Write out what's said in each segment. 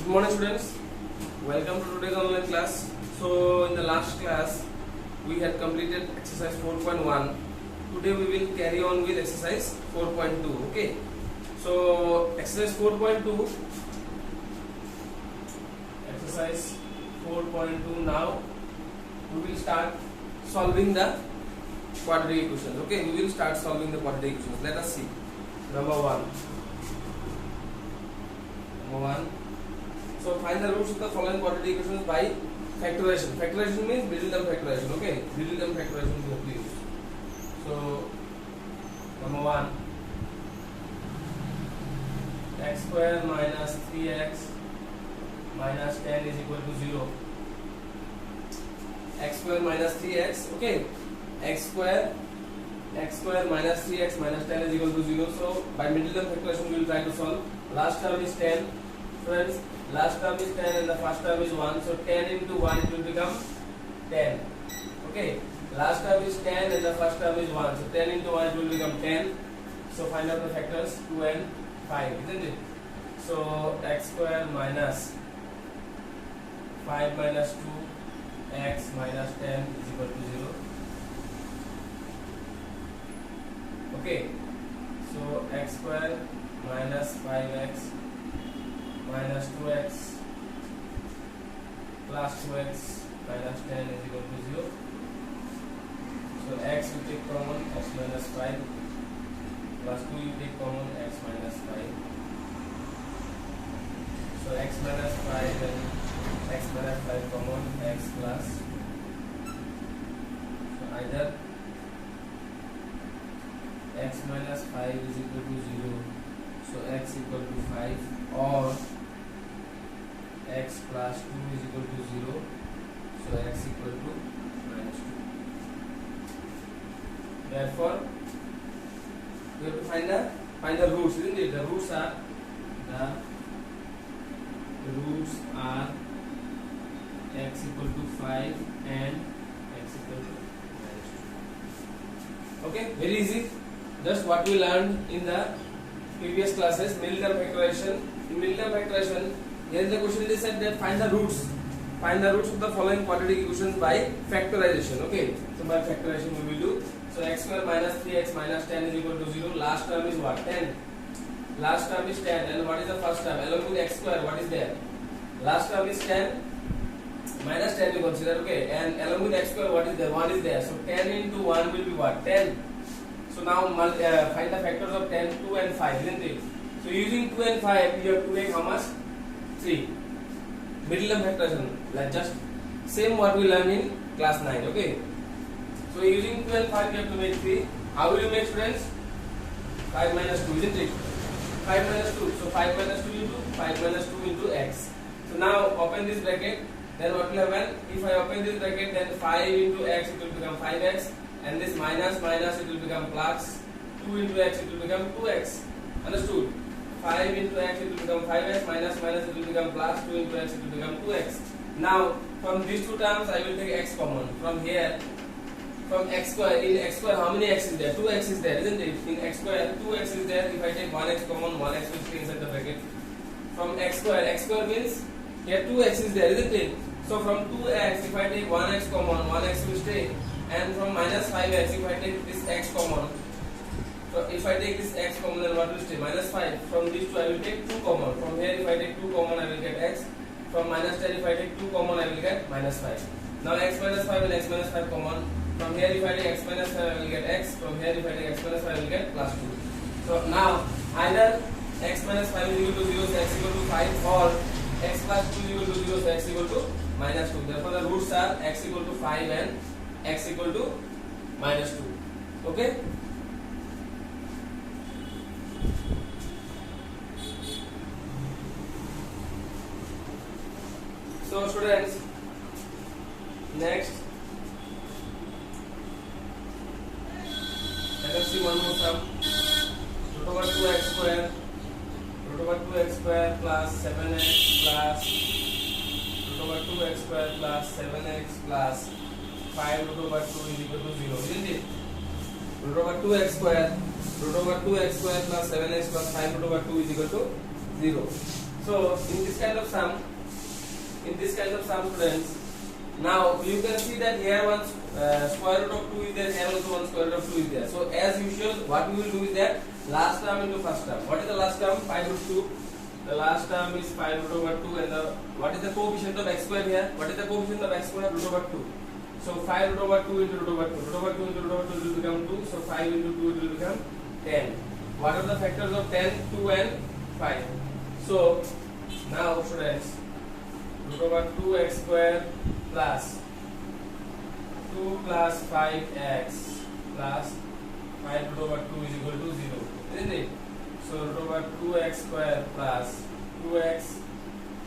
Good morning students, welcome to today's online class. So in the last class we had completed exercise 4.1. Today we will carry on with exercise 4.2. Okay, so exercise 4.2, exercise 4.2. Now we will start solving the quadratic equations. Okay, we will start solving the quadratic equations. Let us see. Number one. So find the roots of the following quadratic equations by factorization. Factorization means middle term factorization. Okay, middle term factorization we have to use. So number one, x square minus 3x minus 10 is equal to 0. X square minus 3x. Okay, x square minus 3x minus 10 is equal to 0. So by middle term factorization we will try to solve. Last term is 10. Friends, last term is 10 and the first term is 1. So 10 into 1 it will become 10. Okay. Last term is 10 and the first term is 1. So 10 into 1 it will become 10. So find out the factors 2 and 5, isn't it? So x square minus 5 minus 2 x minus 10 is equal to 0. Okay. So x square minus 5x minus 2x plus 2x minus 10 is equal to 0. So x you take common, x minus 5 plus 2 you take common, x minus 5. So x minus 5 and x minus 5 common, x plus. So either x minus 5 is equal to 0, so x equal to 5, or x plus 2 is equal to 0, so x equal to minus 2. Therefore, we have to find the roots, isn't it? The roots are x equal to 5 and x equal to minus 2. Okay, very easy. Just what we learned in the previous classes, middle term factorization. In middle term factorization, here is the question they said that find the roots of the following quadratic equations by factorization. Okay, so by factorization we will do. So x square minus 3x minus 10 is equal to 0. Last term is what? 10. Last term is 10. And what is the first term? Along with x square, what is there? Last term is 10. Minus 10 you consider. Okay, and along with x square, what is there? 1 is there. So 10 into 1 will be what? 10. So now find the factors of 10, 2 and 5, isn't it? So using 2 and 5, you have to make how much? 3. Middle term factorization, like just same what we learned in class 9, okay? So using 2 and 5, you have to make 3. How will you make, students? 5 minus 2, isn't it? 5 minus 2. So 5 minus 2 into 5 minus 2 into x. So now open this bracket, then what will happen? If I open this bracket, then 5 into x it will become 5x. And this minus it will become plus. 2 into x it will become 2x. Understood? 5 into x it will become 5x, minus it will become plus. 2 into x it will become 2x. Now from these two terms I will take x common. From here, from x square, in x square how many x is there? 2x is there, isn't it? In x square 2x is there. If I take 1x common, 1x will stay inside the bracket. From x square means here 2x is there, isn't it? So from 2x, if I take 1x common, 1x will stay. And from minus 5x, if I take this x common, so if I take this x common, then what will stay? Minus 5. From these two I will take 2 common. From here if I take 2 common, I will get x. From minus 10 if I take 2 common, I will get minus 5. Now x minus 5 and x minus 5 common. From here if I take x minus 5, I will get x. From here if I take x minus 5, I will get plus 2. So now either x minus 5 is equal to 0, so x equal to 5, or x plus 2 is equal to 0, so x equal to minus 2. Therefore the roots are x equal to 5 and x equal to minus 2. Okay? So students, next let us see one more sum. Root over 2x square plus 7x plus root over 2x square plus 7x plus 5 root over 2 is equal to 0, isn't it? Root over 2x square plus 7x plus 5 root over 2 is equal to 0. So in this kind of sum, students, now you can see that here one square root of 2 is there, here also one square root of 2 is there. So as usual, what we will do is that last term into first term. What is the last term? 5 root 2. The last term is 5 root over 2, and what is the coefficient of x square here? What is the coefficient of x square? Root over 2. So 5 root over 2 into root over 2. Root over 2 into root over 2 will become 2. So 5 into 2 will become 10. What are the factors of 10, 2 and 5? So now students, root over 2x square plus 2 plus 5x plus 5 root over 2 is equal to 0, isn't it? So root over 2x square plus 2x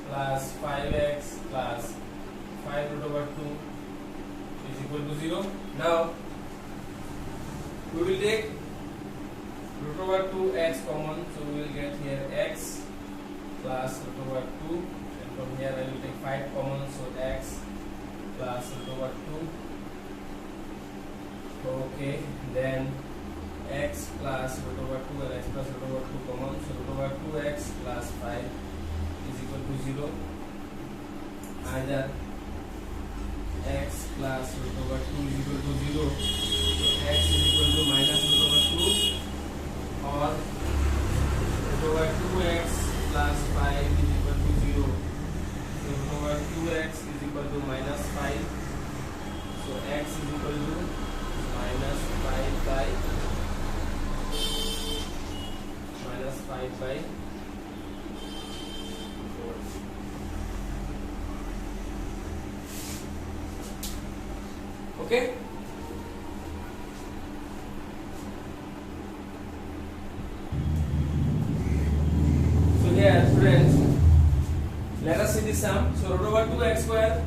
plus 5x plus 5 root over 2 is equal to 0. Now we will take root over 2x common, so we will get here x plus root over 2, and from here I will take 5 common, so x plus root over 2. Okay, then x plus root over 2 and x plus root over 2 common, so root over 2x plus 5 is equal to 0. Either x plus root over 2 is equal to 0, so x is equal to minus root over 2, or root over 2x plus 5 is equal to 0. So root over 2x is equal to minus 5. So x is equal to minus 5 by 4. Okay. So here, students, let us see this sum. So root over 2x square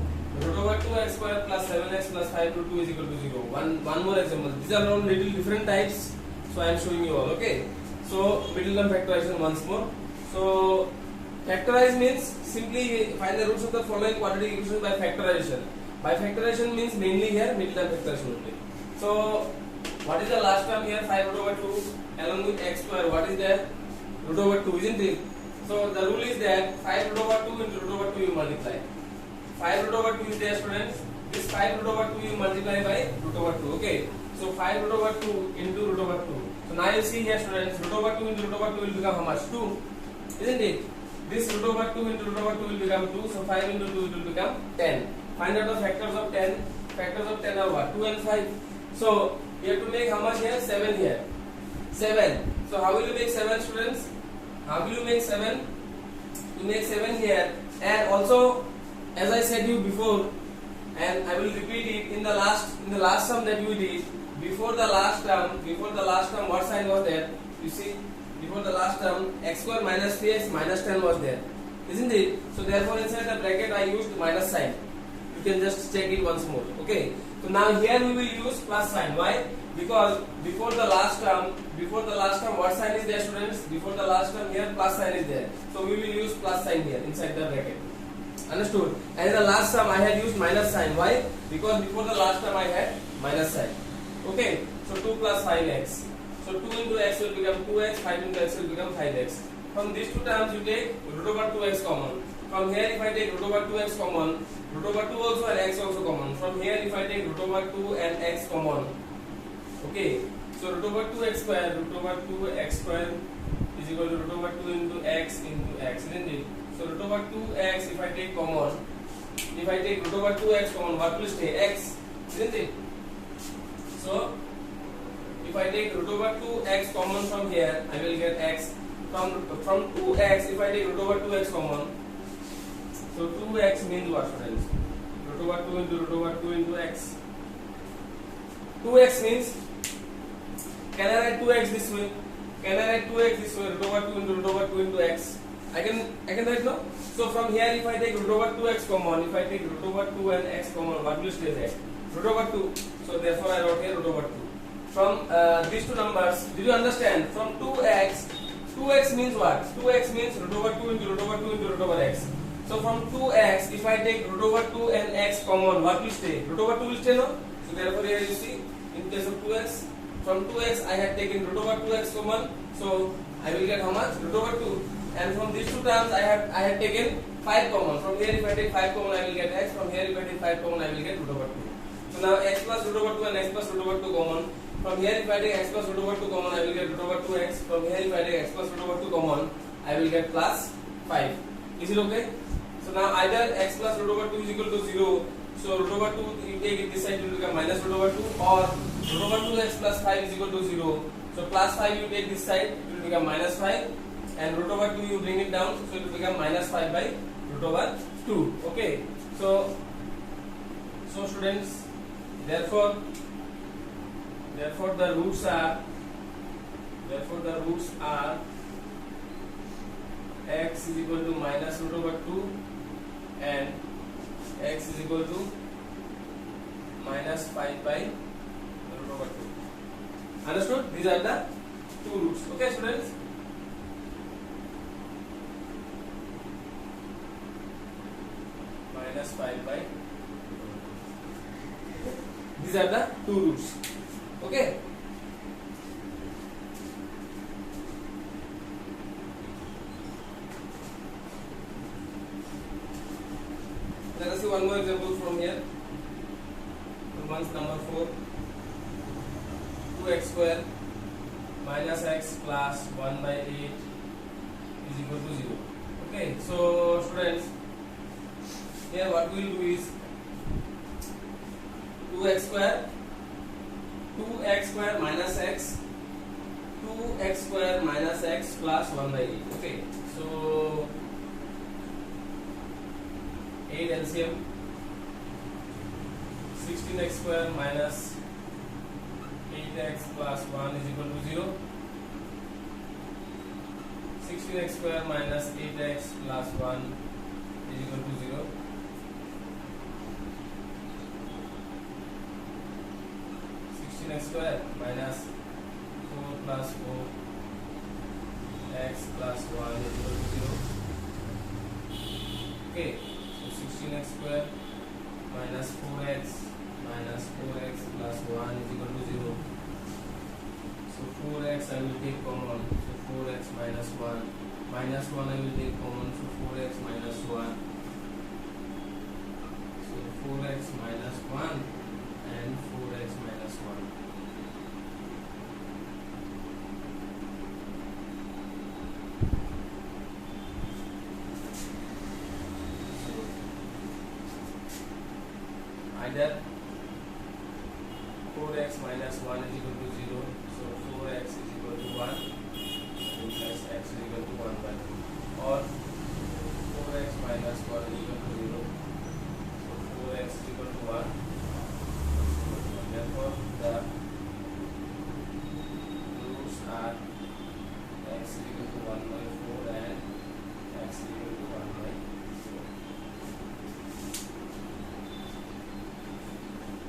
plus 7x plus 5 root 2 is equal to 0. One more example. These are all little different types, so I am showing you all. Okay. So middle term factorization once more. So factorize means simply find the roots of the following quadratic equations by factorization. By factorization means mainly here middle term factorization only. So what is the last term here? 5 root over 2 along with x square. What is there? Root over 2, isn't it? So the rule is that 5 root over 2 into root over 2 you multiply. 5 root over 2 is there, students. This 5 root over 2 you multiply by root over 2. Okay. So 5 root over 2 into root over 2. So now you see here, students, root over 2 into root over 2 will become how much? 2. Isn't it? This root over 2 into root over 2 will become 2. So 5 into 2 will become 10. Find out the factors of 10. Factors of 10 are what? 2 and 5. So you have to make how much here? 7 here. 7. So how will you make 7, students? How will you make 7? You make 7 here. And also, as I said you before, and I will repeat it, in the last sum that you did, before the last term, what sign was there? You see, before the last term, x square minus 3x minus 10 was there, isn't it? So therefore inside the bracket I used minus sign. You can just check it once more. Okay. So now here we will use plus sign. Why? Because before the last term, what sign is there, students? Before the last term here plus sign is there. So we will use plus sign here inside the bracket. Understood? And in the last term I had used minus sign. Why? Because before the last term I had minus sign. Okay. So 2 plus 5x. So 2 into x will become 2x, 5 into x will become 5x. From these two terms you take root over 2x common. From here if I take root over 2x common, root over 2 also and x also common. From here if I take root over 2 and x common. Okay. So root over 2x square, root over 2x square is equal to root over 2 into x, isn't it? So root over 2x if I take common, if I take root over 2x common, what will stay? X, isn't it? So if I take root over 2x common from here, I will get x. From 2x, if I take root over 2x common, so 2x means what, friends? Root over 2 into root over 2 into x. 2x means, can I write 2x this way? Can I write 2x this way? Root over 2 into root over 2 into x. I can write no? So from here if I take root over 2x common, if I take root over 2 and x common, what will stay there? Root over 2. So therefore I wrote here root over 2. From these two numbers, did you understand? From 2x means what? 2x means root over 2 into root over 2 into root over x. So from 2x, if I take root over 2 and x common, what will stay? Root over 2 will stay, no? So therefore here you see, in case of 2x, from 2x I had taken root over 2x common, so I will get how much? Root over 2. and from these two terms I have taken 5 common. From here if I take 5 common I will get x. From here if I take 5 common I will get root over 2. So now x plus root over 2 and x plus root over 2 common. From here if I take x plus root over 2 common I will get root over 2x. From here if I take x plus root over 2 common I will get plus 5. Is it okay? So now either x plus root over 2 is equal to 0. So root over 2 you take it this side, it will become minus root over 2, or root over 2x plus 5 is equal to 0. So plus 5 you take this side, it will become minus 5, and root over 2 you bring it down, so it will become minus 5 by root over 2. Okay. So students, therefore the roots are x is equal to minus root over 2 and x is equal to minus 5 by root over 2. Understood? These are the two roots. Okay, students? Minus 5 by. These are the two roots. Okay? Let us see one more example from here. Once number 4. 2x square minus x plus 1 by 8 is equal to 0. Okay, so students, here what we will do is 2x square minus x, 2x square minus x plus 1 by 8. Okay, so 8 LCM, 16x square minus 8x plus 1 is equal to 0. 16x square minus 8x plus 1 is equal to 0. 16x square minus 4 plus 4x plus 1 is equal to 0. Okay, so 16x square minus 4x plus 1 is equal to 0. So 4x I will take common, so 4x minus 1, minus 1 I will take common, so 4x minus 1. So 4x minus 1 and 4x minus 1. Either 4x minus 1 is equal to 0, so 4x is equal to 1, plus x is equal to 1 by 2, or 4x minus 1 is equal to 0, so 4x is equal to 1. Therefore, the roots are x is equal to 1 by 4 and x is equal to 1 by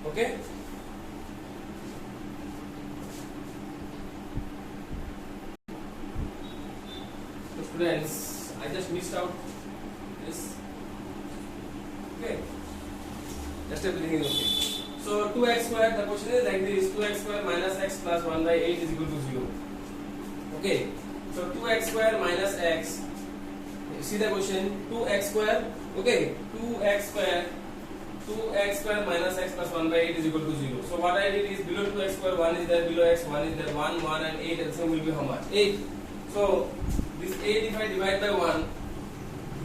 4. Okay? So students, I just missed out this. Okay? Just everything is okay. So 2x square, the question is like this: 2x square minus x plus 1 by 8 is equal to 0. Okay? So 2x square minus x. You see the question? 2x square. Okay? 2x square minus x plus 1 by 8 is equal to 0. So what I did is below 2x square 1 is there, below x 1 is there, 1, 1 and 8 LCM will be how much? 8. So this 8 if I divide by 1,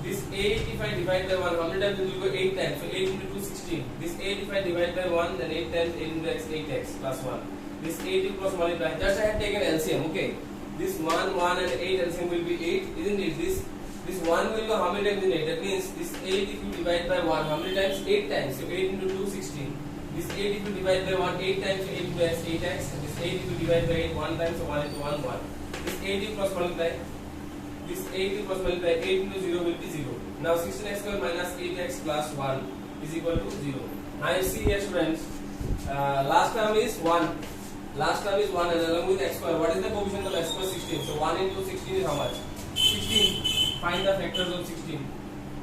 this 8 if I divide by 1, how many times it will go? 8 times. So 8 into 2, 16. This 8 if I divide by 1, then 8 times 8 into x, 8x plus 1. This 8 you cross multiply. Just I had taken LCM, okay? This 1, 1 and 8 LCM will be 8, isn't it? This 1 will go how many times in 8? That means this 8 if you divide by 1, how many times? 8 times. So 8 into 2, 16. This 8 if you divide by 1, 8 times, so 8 into x, 8x. And this 8 if you divide by 8, 1 times, so 1 into 1, 1. This 8 you cross multiply. This 8 you cross multiply. 8 into 0 will be 0. Now 16x square minus 8x plus 1 is equal to 0. Now you see here students, last term is 1. Last term is 1 and along with x square. What is the coefficient of x square? 16. So 1 into 16 is how much? 16. Find the factors of 16.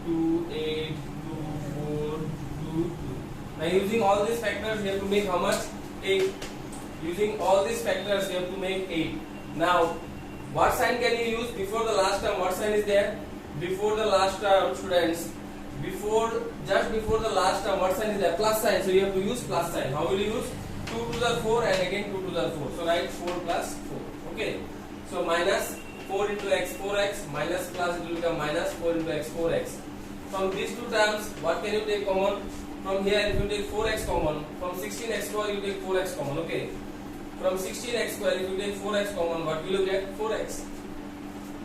2, 8, 2, 4, 2, 2. Now using all these factors you have to make how much? 8. Using all these factors you have to make 8. Now what sign can you use before the last term? What sign sign is there? Before the last term, students, just before the last term, what sign is there? Plus sign. So you have to use plus sign. How will you use? 2 to the 4 and again 2 to the 4. So write 4 plus 4. Okay. So minus 4 into x 4x minus plus it will become minus 4 into x 4x. From these two terms, what can you take common? From here, if you take 4x common, from 16x square you take 4x common. Okay. From 16x square, if you take 4x common, what will you get? 4x.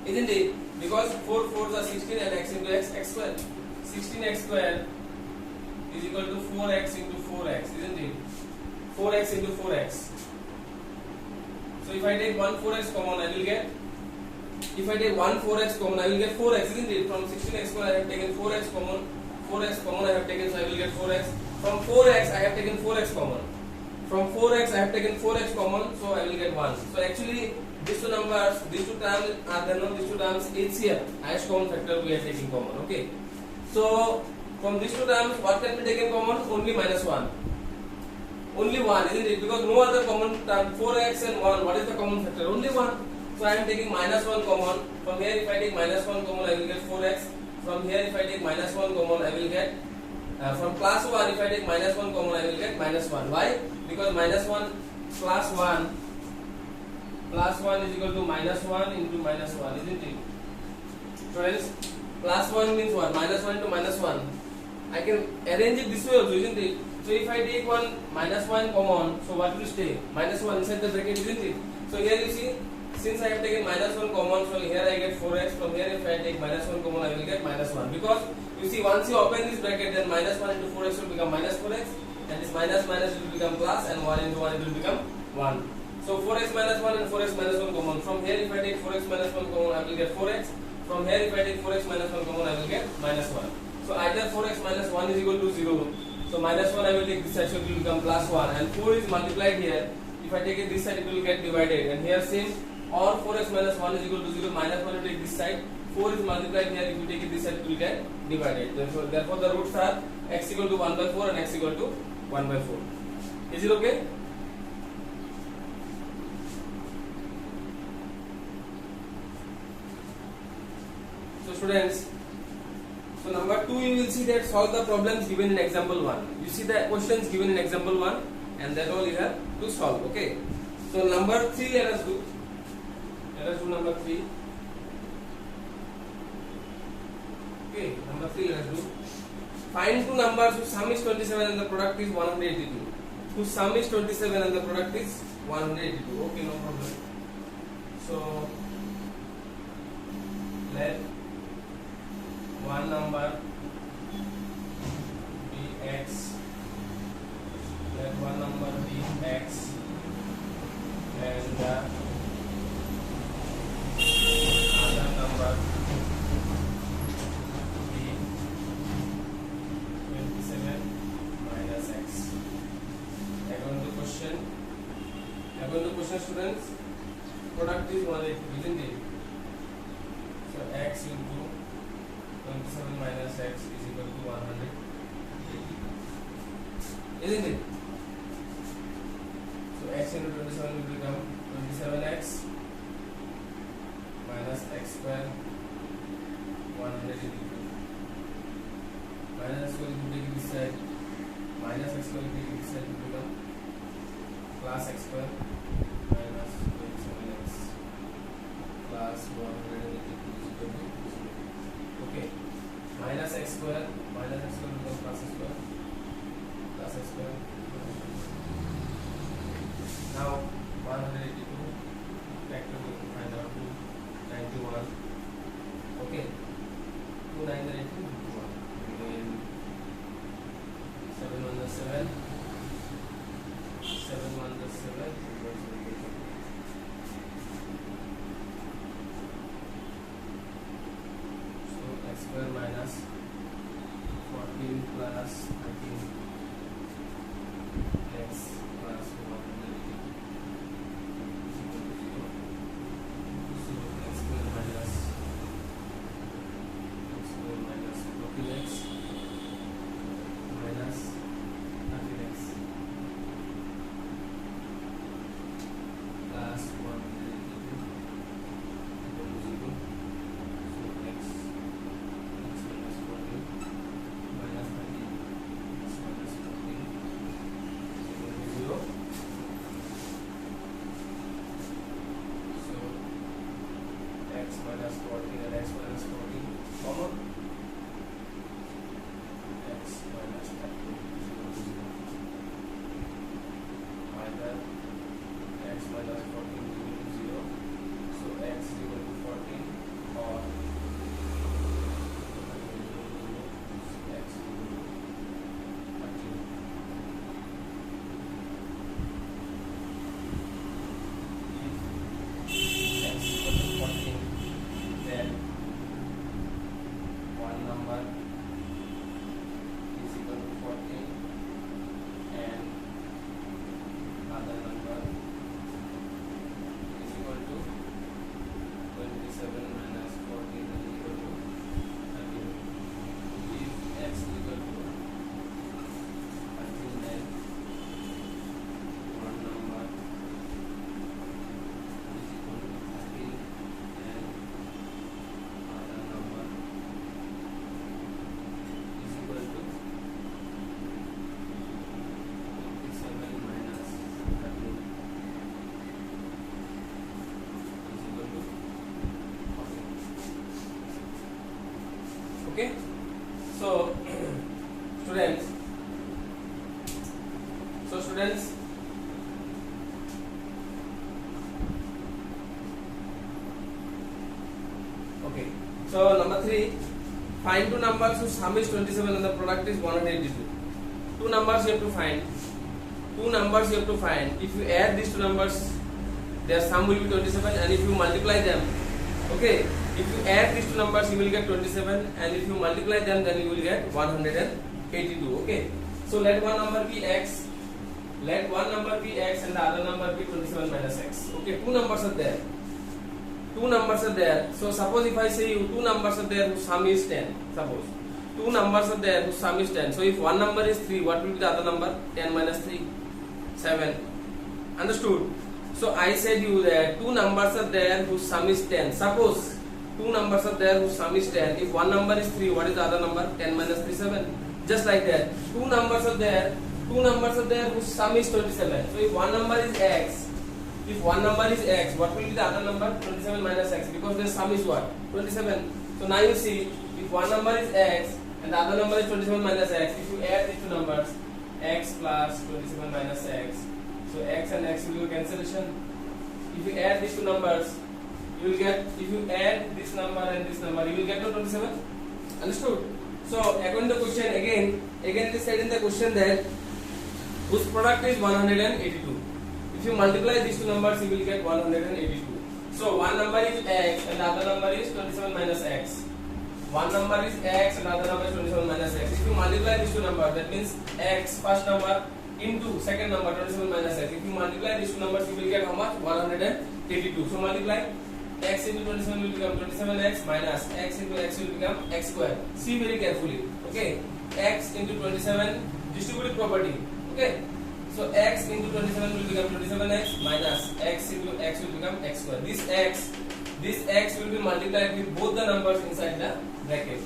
Isn't it? Because 4 4s are 16 and x into x square. 16x square is equal to 4x into 4x, isn't it? 4x into 4x. So if I take 1 4x common, I will get. If I take 1 4x common, I will get 4x, isn't it? From 16x square, I have taken 4x common. 4x common I have taken, so I will get 4x. From 4x, I have taken 4x common. From 4x, I have taken 4x common, so I will get 1. So actually, these two numbers, these two terms are there, no? These two terms HCF, highest common factor we are taking common. Okay. So from these two terms, what can be taken common? Only minus 1. Only 1, isn't it? Because no other common term, 4x and 1, what is the common factor? Only 1. So I am taking minus 1 common. From here, if I take minus 1 common, I will get 4x. From here, if I take minus 1 common, I will get. From plus 1, if I take minus 1 common, I will get minus 1. Why? Because minus 1 plus 1 is equal to minus 1 into minus 1, isn't it? Friends, plus 1 means what? Minus 1 into minus 1. I can arrange it this way also, isn't it? So if I take one minus 1 common, so what will stay? Minus 1 inside the bracket, isn't it? So here you see, since I have taken minus 1 common, so here I get 4x. From here, if I take minus 1 common, I will get minus 1. Because you see, once you open this bracket, then minus 1 into 4x will become minus 4x, and this minus minus will become plus, and 1 into 1 it will become 1. So 4x minus 1 and 4x minus 1 common. From here, if I take 4x minus 1 common, I will get 4x. From here, if I take 4x minus 1 common, I will get minus 1. So either 4x minus 1 is equal to 0. So minus 1 I will take this side, so it will become plus 1. And 4 is multiplied here. If I take it this side, it will get divided. And here same, or 4x minus 1 is equal to 0. Minus 1 you take this side. 4 is multiplied here. If you take it this side, it will get divided. Therefore the roots are x equal to 1 by 4 and x equal to 1 by 4. Is it okay? So students, so number 2 you will see that solve the problems given in example 1. You see the questions given in example 1 and that all you have to solve. Okay. So number 3 let us do. Let us do number 3. Okay, number 3 let us do. Find two numbers whose sum is 27 and the product is 182. Whose sum is 27 and the product is 182. Okay, no problem. So let one number be x, let one number be x, and the other number be 27 minus x. According to question, students, product is 182, isn't it? So x into 27 minus x is equal to 180, isn't it? So x into 27 will become 27x minus x square 182. Minus x square if you take this side, minus x square if you take this side will become plus x square minus 27x plus 182 is equal to 0. Okay, minus x square becomes plus x square. Now 182 factor we can find out 291. Okay, 2 9 and 18 1. 7 1 the 7, 7 1 the 7. X square minus 14 plus 13 x plus 180 is equal to 0. So x square minus 14x minus 13x plus 182 equal to 0. So minus 14 and x minus 14 common, x minus 13 either x minus 14 is equal to 0, so x is equal to 14 or x is equal to 13. Then one number is equal to 14 and other number is equal to 27 minus 14 is equal to 13. If x is equal to 13, then one number is equal to 13 and other number is equal to 27 minus 13 is equal to 14. Okay, so students, okay, so number 3, find two numbers whose sum is 27 and the product is 182. Two numbers you have to find. If you add these two numbers, their sum will be 27, and if you multiply them, okay, if you add these two numbers you will get 27, and if you multiply them then you will get 182. Okay, so let one number be x, and the other number be 27 minus x. Okay, two numbers are there. So suppose if I say you two numbers are there whose sum is 10. Suppose two numbers are there whose sum is 10. So if one number is 3, what will be the other number? 10 minus 3, 7. Understood? So I said you that two numbers are there whose sum is 10. Suppose two numbers are there whose sum is 10. If one number is 3, what is the other number? 10 minus 3, 7. Just like that. Two numbers are there whose sum is 27. So if one number is x, what will be the other number? 27 minus x, because their sum is what? 27. So now you see, if one number is x and the other number is 27 minus x, if you add these two numbers, x plus 27 minus x, so x and x will be cancellation. If you add these two numbers, you will get, if you add this number and this number, you will get to 27. Understood? So according to the question, again it is said in the question that whose product is 182. If you multiply these two numbers, you will get 182. So one number is x and the other number is 27 minus x. One number is x and the other number is 27 minus x. If you multiply these two numbers, that means x first number into second number 27 minus x. If you multiply these two numbers, you will get how much? 182. So multiply x into 27 will become 27x minus x into x will become x square. See very carefully. Okay, x into 27 distributive property. Okay. So x into 27 will become 27x minus x into x will become x square. This x will be multiplied with both the numbers inside the bracket.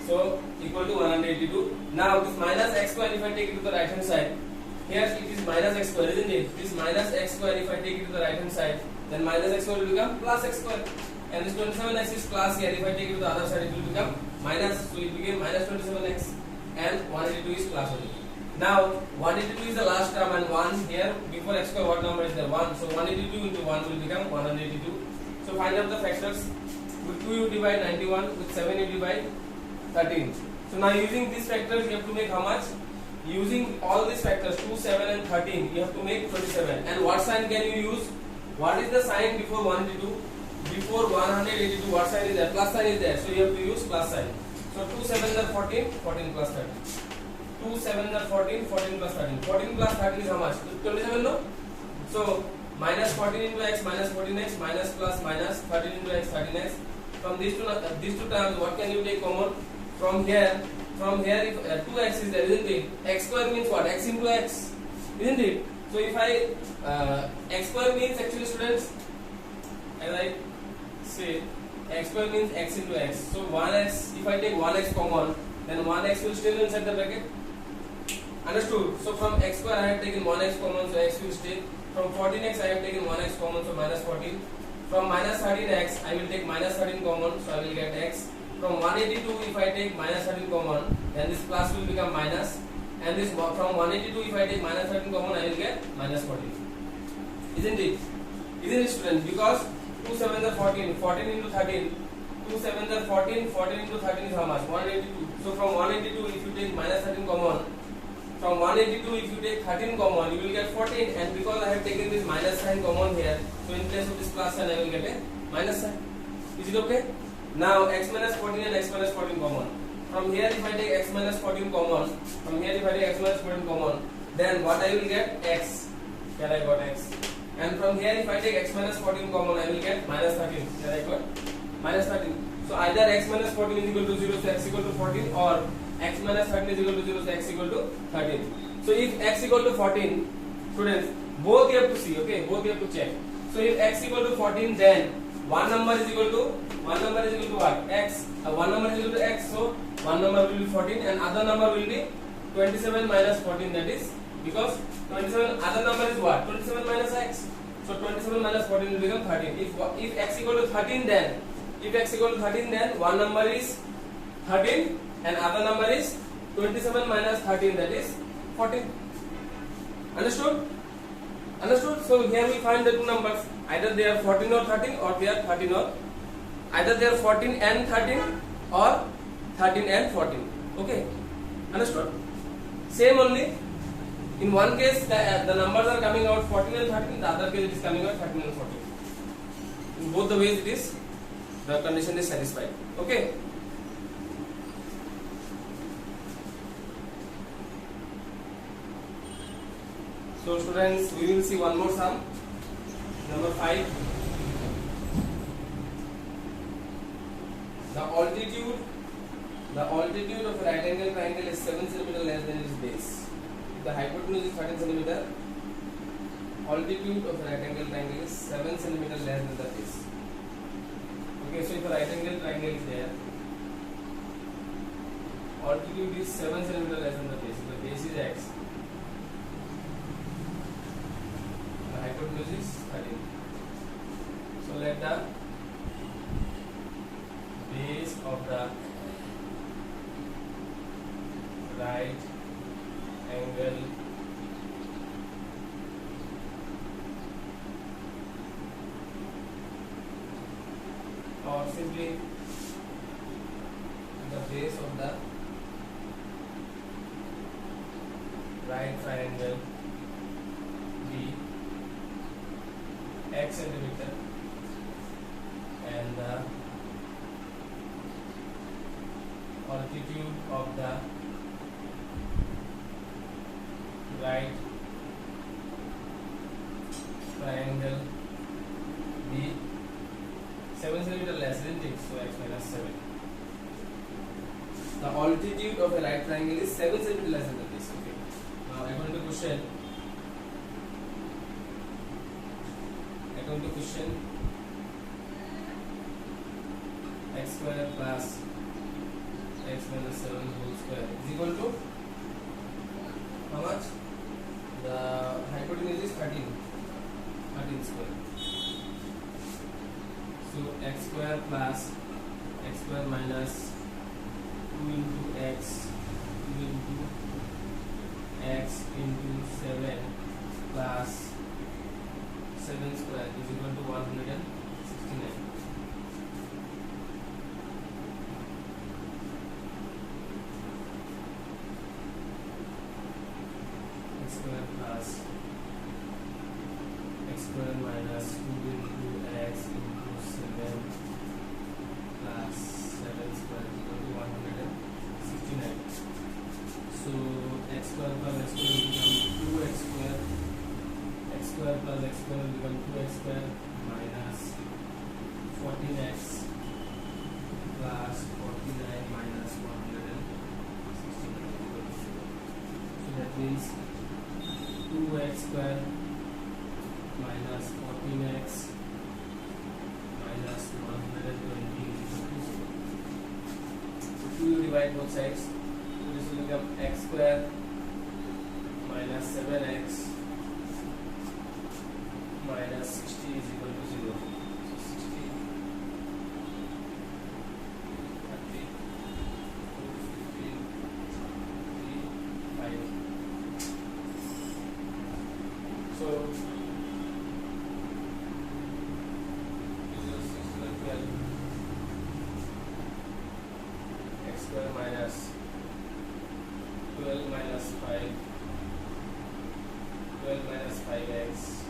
So equal to 182. Now this minus x square, if I take it to the right hand side, here it is minus x square, isn't it? This minus x square, if I take it to the right hand side, then minus x square will become plus x square. And this 27x is plus here. If I take it to the other side, it will become minus. So it became minus 27x, and 182 is plus only. Now 182 is the last term, and 1 here before x square, what number is there? 1. So 182 into 1 will become 182. So find out the factors. With 2 you divide 91, with 7 you divide 13. So now using these factors you have to make how much? Using all these factors 2, 7 and 13, you have to make 27. And what sign can you use? What is the sign before 182? Before 182, what sign is there? Plus sign is there. So you have to use plus sign. So 2 7 are 14, 14 plus 13. 2 7 are 14, 14 plus 13. 14 plus 13 is how much? 27, no? So minus 14 into x minus 14x minus plus minus 13 into x 13x. From these two terms, what can you take common? From here if 2x is there, isn't it? X square means what? X into x, isn't it? So if I x square means actually, students, as I say, x square means x into x. So 1x, if I take 1x common, then 1x will still inside the bracket. Understood? So from x square I have taken 1x common, so x will stay. From 14x I have taken 1x common, so minus 14. From minus 13x, I will take minus 13 common, so I will get x. From 182, if I take minus 13 common, then this plus will become minus. And this from 182, if I take minus 13 common, I will get minus 14. Isn't it? Isn't it, students? Because 2 7s are 14, 14 into 13, 2 7s are 14, 14 into 13 is how much? 182. So from 182, if you take minus 13 common, from 182, if you take 13 common, you will get 14. And because I have taken this minus sign common here, so in place of this plus sign, I will get a minus sign. Is it okay? Now x minus 14 and x minus 14 common. From here, if I take x minus 14 common, from here if I take x minus 14 common, then what I will get? X. Here I got x. And from here, if I take x minus 14 common, I will get minus 13. Here I got minus 13. So either x minus 14 is equal to 0, so x equal to 14, or x minus 13 is equal to 0, so x equal to 13. So if x equal to 14, students, both you have to see, okay, both you have to check. So if x equal to 14, then one number is equal to what? X. One number is equal to x, so one number will be 14 and other number will be 27 minus 14, that is, because 27 other number is what? 27 minus x. So 27 minus 14 will become 13. If x equal to 13, then one number is 13 and other number is 27 minus 13, that is 14. Understood? So here we find the two numbers. Either they are 14 or 13, or they are 13 or either they are 14 and 13 or 13 and 14. Okay? Understood? Same only. In one case the numbers are coming out 14 and 13. In the other case it is coming out 13 and 14. In both the ways it is, the condition is satisfied. Okay? So students, we will see one more sum. Number 5. The altitude of a right angle triangle is 7 cm less than its base. If the hypotenuse is 13 cm, altitude of a right angle triangle is 7 cm less than the base. Okay, so if a right angle triangle is there, altitude is 7 cm less than the base. The base is x. The hypotenuse is 13. So let the base of the right angle or simply the base of the right triangle be x centimeter and the altitude of the right triangle be 7 cm less, isn't it? So x minus 7. The altitude of a right triangle is 7 cm less than the base. Okay. Now according to question, x square plus x minus 7 whole square is equal to how much? The hypotenuse is 13 square. So x square plus x square minus 2 into x into 7 plus 7 square is equal to 169. X square plus x square minus 2 into x into 7 plus 7 square is equal to 169. So x square plus x square will become 2x square. X square plus x square will become 2x square minus 14x plus 49 minus 169 equal to 0. So that means 2x square minus 14x minus 120 equal to 0. So 2 divide both sides. So this will become x square minus 7x minus 60 is equal to 0. So square minus 12 minus 5 12 minus 5x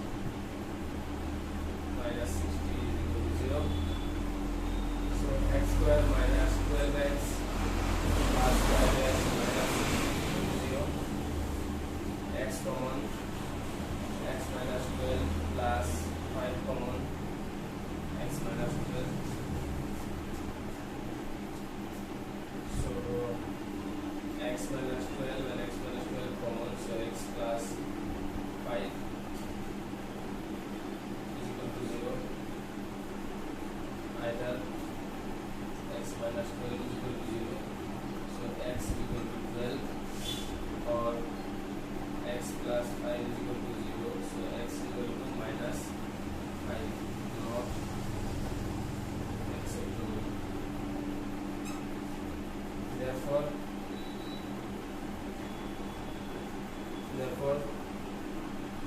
minus 60 is equal to 0. So x square minus 12x plus 5x minus 60 is equal to 0. X common, x minus 12 plus 5 common, x minus 12. So x minus 12 and x minus 12 common, so x plus 5 is equal to 0. Either x minus 12 is equal to 0, so x is equal to 12, or x plus 5 is equal to 0, so x is equal to minus 5, not acceptable. Therefore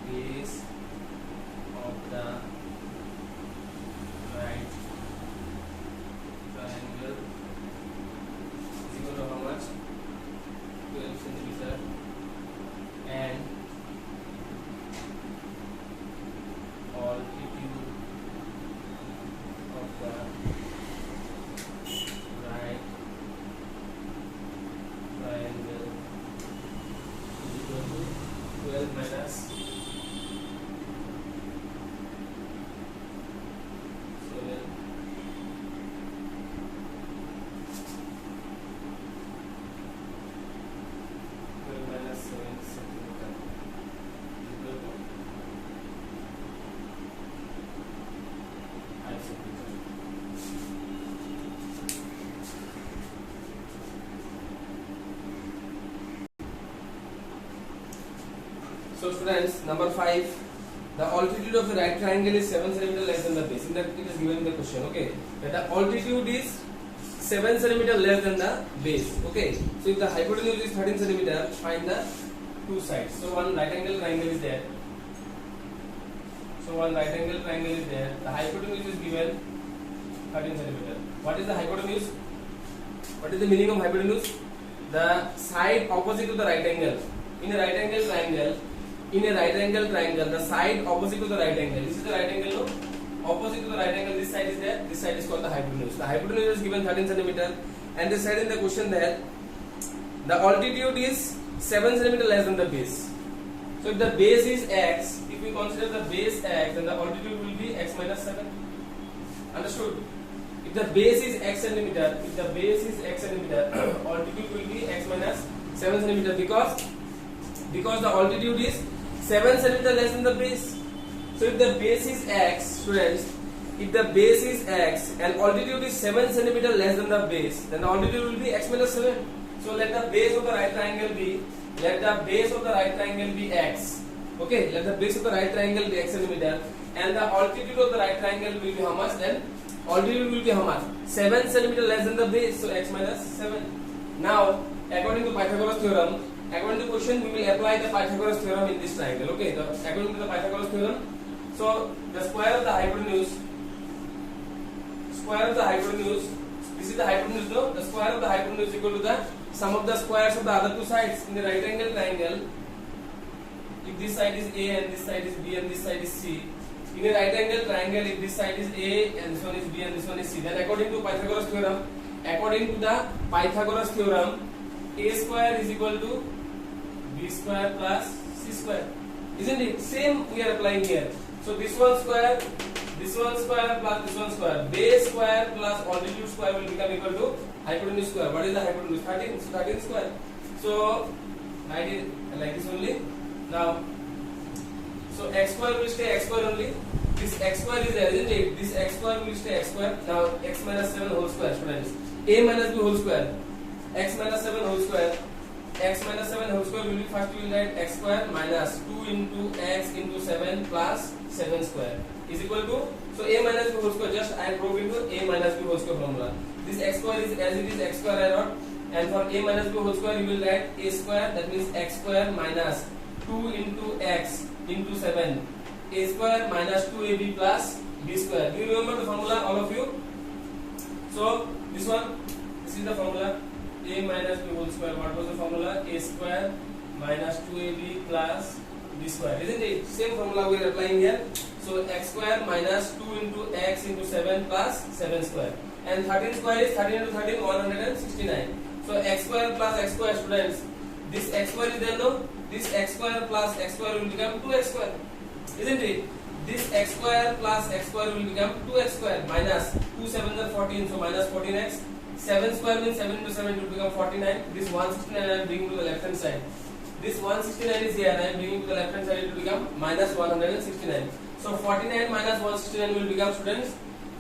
base of the right triangle is equal to how much? 12 centimeter, and altitude of the right triangle is equal to 12 minus 7. So students, number 5, the altitude of a right triangle is 7 cm less than the base. In that it is given in the question, okay, that the altitude is 7 cm less than the base, okay. So if the hypotenuse is 13 cm, find the two sides. So one right angle triangle is there. The hypotenuse is given 13 cm. What is the hypotenuse? What is the meaning of hypotenuse? The side opposite to the right angle. In a right angle triangle, the side opposite to the right angle. This is the right angle, no? Opposite to the right angle, this side is there. This side is called the hypotenuse. The hypotenuse is given 13 cm, and they said in the question that the altitude is 7 cm less than the base. So if the base is x, if we consider the base x, then the altitude will be x minus 7. Understood? If the base is x centimeter, altitude will be x minus 7 centimeter, because the altitude is 7 centimeter less than the base. So if the base is x, students, if the base is x and altitude is 7 centimeter less than the base, then the altitude will be x minus 7. So let the base of the right triangle be x. Okay, let the base of the right triangle be x centimeter, and the altitude of the right triangle will be how much? Then altitude will be how much? 7 centimeter less than the base, so x minus 7. Now, according to Pythagoras theorem, according to question, we will apply the Pythagoras theorem in this triangle. Okay, according to the Pythagoras theorem, so the square of the hypotenuse, this is the hypotenuse, no? The square of the hypotenuse is equal to the sum of the squares of the other two sides. In the right angle triangle, if this side is A and this side is B and this side is C, in a right angle triangle, if this side is A and this one is B and this one is C, then according to Pythagoras theorem, A square is equal to B square plus C square. Isn't it? Same we are applying here. So this one square plus this one square, base square plus altitude square will become equal to hypotenuse square. What is the hypotenuse? 13. So 13 square. So 19 like this only. Now, so x square will stay x square only. This x square is there, isn't it? This x square will stay x square. Now x minus 7 whole square, students. A minus b whole square. X minus 7 whole square. X minus 7 whole square will be, first we will write x square minus 2 into x into 7 plus 7 square is equal to, so a minus b whole square, just I broke into a minus b whole square formula. This x square is as it is x square I wrote, and for a minus b whole square you will write a square, that means x square minus 2 into x into 7, a square minus 2ab plus b square. Do you remember the formula, all of you? So this one, this is the formula. a minus b whole square. What was the formula? A square minus 2ab plus b square. Isn't it? Same formula we are applying here. So x square minus 2 into x into 7 plus 7 square. And 13 square is 13 into 13, 169. So x square plus x square, students. This x square is there, no? This x square plus x square will become 2x square. Isn't it? This x square plus x square will become 2x square minus 2 7s are 14, so minus 14x. 7 square means 7 into 7 will become 49. This 169 I am bringing to the left hand side. This 169 is here, I am bringing to the left hand side, it will become minus 169. So 49 minus 169 will become, students,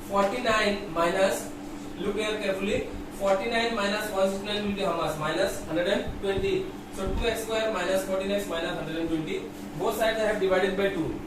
49 minus, look here carefully, 49 minus 169 will be how much? Minus 120. So 2x square minus 14x minus 120. Both sides I have divided by 2.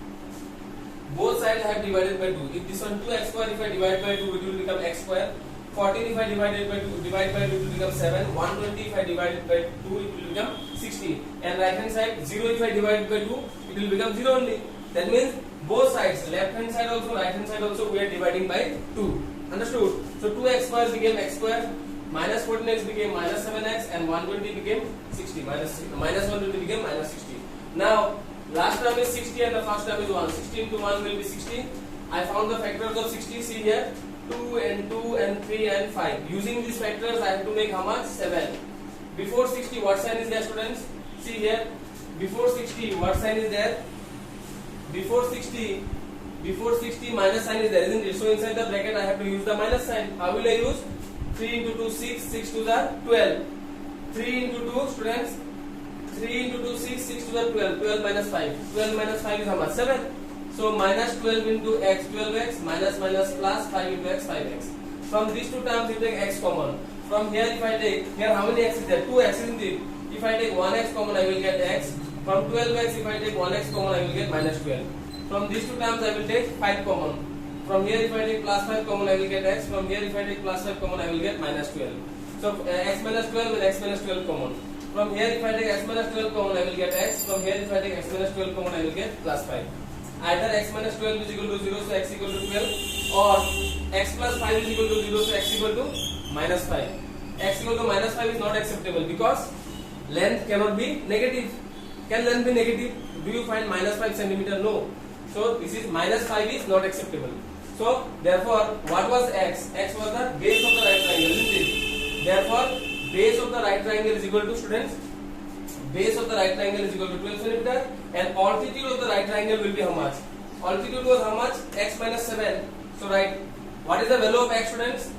Both sides I have divided by 2. If this one 2x square, if I divide by 2, it will become x square. 14 if I divide by 2, it will become 7. 120 if I divide it by 2, it will become 60. And right hand side 0 if I divide by 2, it will become 0 only. That means both sides, left hand side also, right hand side also, we are dividing by 2. Understood? So 2x square became x square, minus 14x became minus 7x, and 120 became 60. Minus 120 became minus 60. Now last term is 60 and the first term is 1. 60 into 1 will be 60. I found the factors of 60. See here, 2 and 2 and 3 and 5. Using these factors I have to make how much? 7. Before 60 what sign is there, students? See here, before 60 what sign is there? Before 60 minus sign is there, isn't it? So inside the bracket I have to use the minus sign. How will I use? 3 into 2 6, 6 to the 12. 3 into 2, students, 3 into 2 6, 6 to the 12. 12 minus 5. 12 minus 5 is how much? 7. So minus 12 into x, 12x, minus minus plus 5 into x, 5x. From these two terms you take x common. From here if I take, here how many x is there? 2x, isn't it? If I take 1x common I will get x. From 12x if I take 1x common I will get minus 12. From these two terms I will take 5 common. From here if I take plus 5 common I will get x. From here if I take plus 5 common I will get minus 12. So x minus 12 and x minus 12 common. From here if I take x minus 12 common I will get x. From here if I take x minus 12 common I will get plus 5. Either x minus 12 is equal to 0, so x equal to 12, or x plus 5 is equal to 0, so x equal to minus 5. X equal to minus 5 is not acceptable because length cannot be negative. Can length be negative? Do you find minus 5 centimeter? No. So this is minus 5 is not acceptable. So therefore what was x? X was the base of the right triangle, isn't it? Therefore base of the right triangle is equal to, students, base of the right triangle is equal to 12 centimeter, and altitude of the right triangle will be how much? Altitude was how much? X minus 7. So right, what is the value of x, students?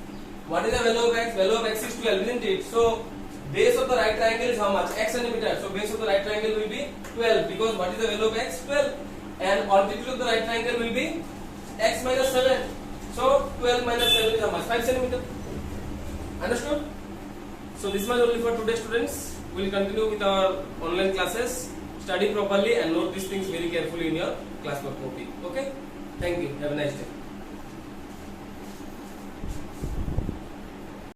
What is the value of x? Value of x is 12, isn't it? So base of the right triangle is how much? X centimeter. So base of the right triangle will be 12, because what is the value of x? 12. And altitude of the right triangle will be x minus 7. So 12 minus 7 is how much? 5 centimeter. Understood? So this much only for today, students. We will continue with our online classes. Study properly and note these things very carefully in your classwork copy. Okay? Thank you. Have a nice day.